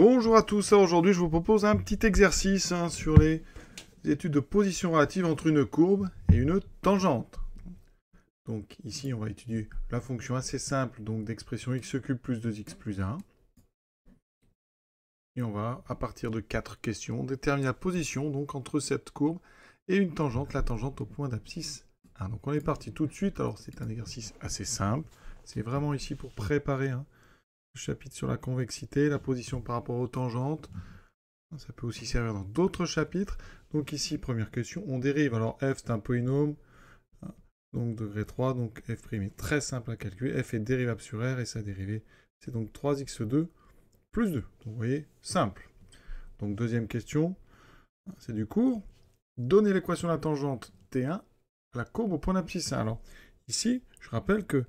Bonjour à tous, alors aujourd'hui je vous propose un petit exercice sur les études de position relative entre une courbe et une tangente. Donc ici on va étudier la fonction assez simple donc d'expression x³ plus 2x plus 1. Et on va, à partir de 4 questions, déterminer la position donc entre cette courbe et une tangente, la tangente au point d'abscisse 1. Donc on est parti tout de suite, alors c'est un exercice assez simple, c'est vraiment ici pour préparer le chapitre sur la convexité, la position par rapport aux tangentes. Ça peut aussi servir dans d'autres chapitres. Donc ici, première question, on dérive. Alors f, c'est un polynôme, donc degré 3, donc f' est très simple à calculer. F est dérivable sur r et sa dérivée, c'est donc 3x2 plus 2. Donc vous voyez, simple. Donc deuxième question, c'est du cours. Donnez l'équation de la tangente T1 à la courbe au point d'abscisse 1. Alors ici, je rappelle que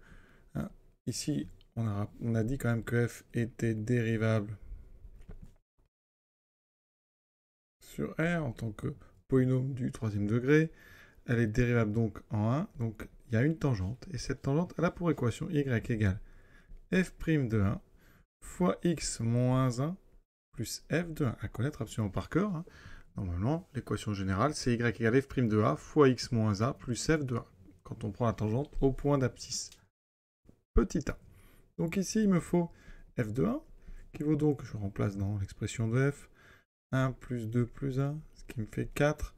ici, on a dit quand même que f était dérivable sur R en tant que polynôme du troisième degré. Elle est dérivable donc en 1. Donc il y a une tangente. Et cette tangente, elle a pour équation y égale f' de 1 fois x moins 1 plus f de 1. À connaître absolument par cœur. Normalement, l'équation générale, c'est y égale f' de a fois x moins a plus f de 1. Quand on prend la tangente au point d'abscisse. Petit a. Donc ici, il me faut f de 1, qui vaut donc, je remplace dans l'expression de f, 1 plus 2 plus 1, ce qui me fait 4.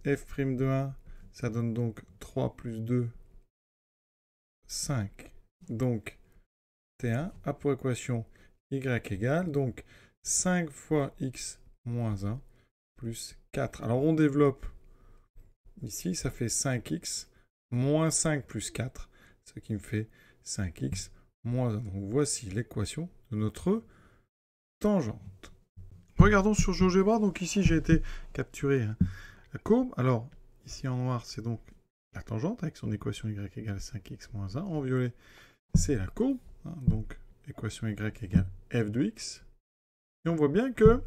F' de 1, ça donne donc 3 plus 2, 5. Donc, T1 a pour équation y égale, donc 5 fois x moins 1 plus 4. Alors, on développe ici, ça fait 5x moins 5 plus 4, ce qui me fait 5x moins 1. Donc, voici l'équation de notre tangente. Regardons sur GeoGebra. Donc, ici, j'ai été capturer la courbe. Alors, ici en noir, c'est donc la tangente avec son équation y égale 5x moins 1. En violet, c'est la courbe. Donc, équation y égale f de x. Et on voit bien que,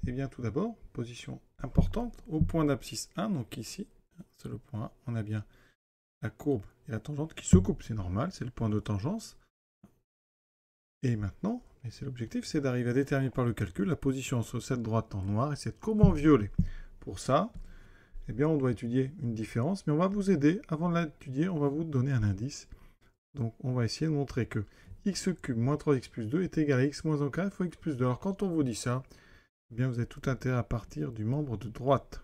eh bien, tout d'abord, position importante au point d'abscisse 1. Donc ici, c'est le point 1. On a bien la courbe et la tangente qui se coupent. C'est normal, c'est le point de tangence. Et maintenant, et c'est l'objectif, c'est d'arriver à déterminer par le calcul la position entre cette droite en noir et cette courbe en violet. Pour ça, eh bien, on doit étudier une différence, mais on va vous aider. Avant de l'étudier, on va vous donner un indice. Donc, on va essayer de montrer que x³ moins 3x plus 2 est égal à x moins 1 carré fois x plus 2. Alors, quand on vous dit ça, eh bien, vous avez tout intérêt à partir du membre de droite.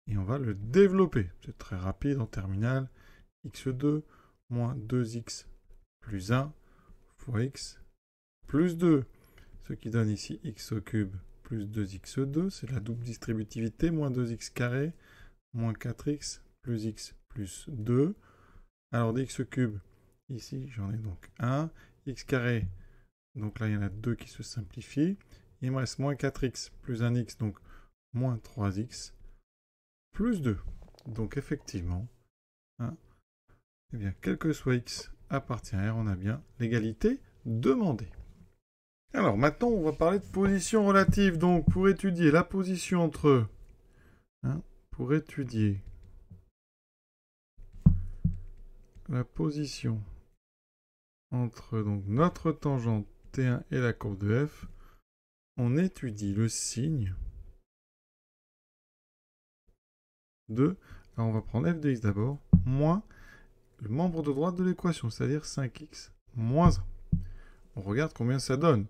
Et on va le développer. C'est très rapide en terminale. x2 moins 2x plus 1 fois x plus 2. Ce qui donne ici x³ plus 2x2. C'est la double distributivité, moins 2x carré, moins 4x plus x plus 2. Alors dx³, ici j'en ai donc 1. X carré, donc là il y en a 2 qui se simplifient. Il me reste moins 4x plus 1x, donc moins 3x plus 2. Donc effectivement, eh bien, quel que soit x appartient à R, on a bien l'égalité demandée. Alors maintenant, on va parler de position relative. Donc pour étudier la position entre... pour étudier la position entre donc, notre tangente T1 et la courbe de f, on étudie le signe de... Alors on va prendre f de x d'abord, moins le membre de droite de l'équation, c'est-à-dire 5x moins 1. On regarde combien ça donne.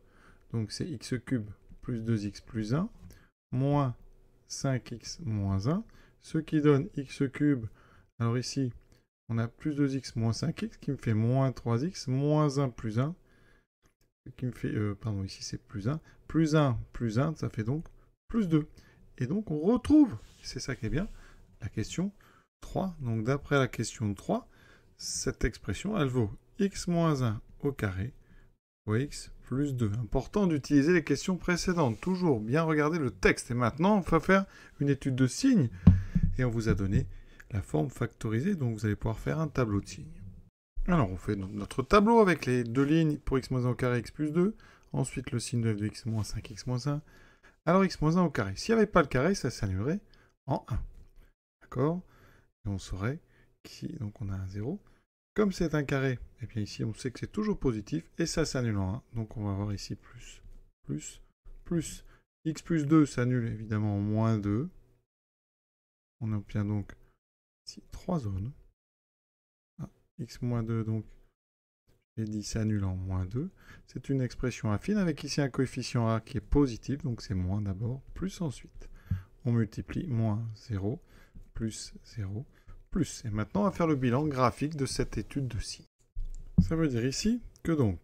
Donc c'est x³ plus 2x plus 1, moins 5x moins 1, ce qui donne x³. Alors ici, on a plus 2x moins 5x, qui me fait moins 3x, moins 1 plus 1, ce qui me fait, pardon, ici c'est plus 1, plus 1, ça fait donc plus 2. Et donc on retrouve, c'est ça qui est bien, la question 3. Donc d'après la question 3, cette expression, elle vaut x moins 1 au carré fois x plus 2. Important d'utiliser les questions précédentes. Toujours bien regarder le texte. Et maintenant, on va faire une étude de signes. Et on vous a donné la forme factorisée. Donc, vous allez pouvoir faire un tableau de signes. Alors, on fait notre tableau avec les deux lignes pour x moins 1 au carré, x plus 2. Ensuite, le signe de f de x moins 5x moins 1. Alors, x moins 1 au carré. S'il n'y avait pas le carré, ça s'annulerait en 1. D'accord? Et on saurait qu'ici, donc on a un 0. Comme c'est un carré, et bien ici on sait que c'est toujours positif, et ça s'annule en 1. Donc on va avoir ici plus, plus, plus x plus 2 s'annule évidemment en moins 2. On obtient donc ici 3 zones. Ah, x moins 2, donc, j'ai dit s'annule en moins 2. C'est une expression affine avec ici un coefficient a qui est positif, donc c'est moins d'abord, plus ensuite. On multiplie moins 0, plus 0, plus. Et maintenant, on va faire le bilan graphique de cette étude de ci. Ça veut dire ici que donc,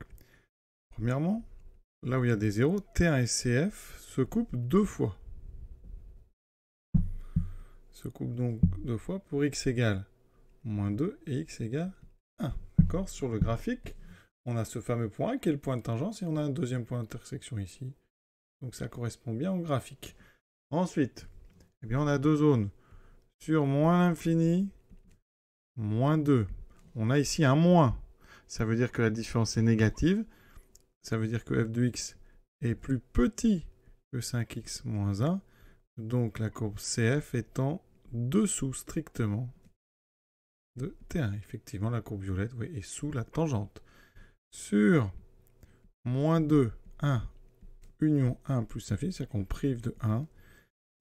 premièrement, là où il y a des zéros, T1 et CF se coupent 2 fois. Se coupent donc 2 fois pour x égale moins 2 et x égale 1. D'accord? Sur le graphique, on a ce fameux point qui est le point de tangence et on a un deuxième point d'intersection ici. Donc ça correspond bien au graphique. Ensuite, eh bien, on a deux zones. Sur moins l'infini, moins 2. On a ici un moins. Ça veut dire que la différence est négative. Ça veut dire que f de x est plus petit que 5x moins 1. Donc la courbe CF est en dessous strictement de T1. Effectivement, la courbe violette est sous la tangente. Sur moins 2, 1, union 1 plus infini, c'est-à-dire qu'on prive de 1,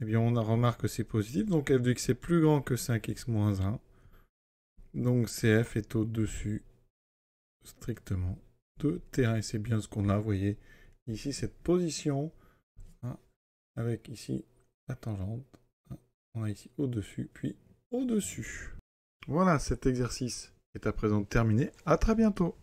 eh bien on remarque que c'est positif. Donc f de x est plus grand que 5x moins 1. Donc CF est au-dessus strictement de T1. Et c'est bien ce qu'on a, vous voyez, ici cette position, hein, avec ici la tangente. Hein, on a ici au-dessus, puis au-dessus. Voilà, cet exercice est à présent terminé. À très bientôt.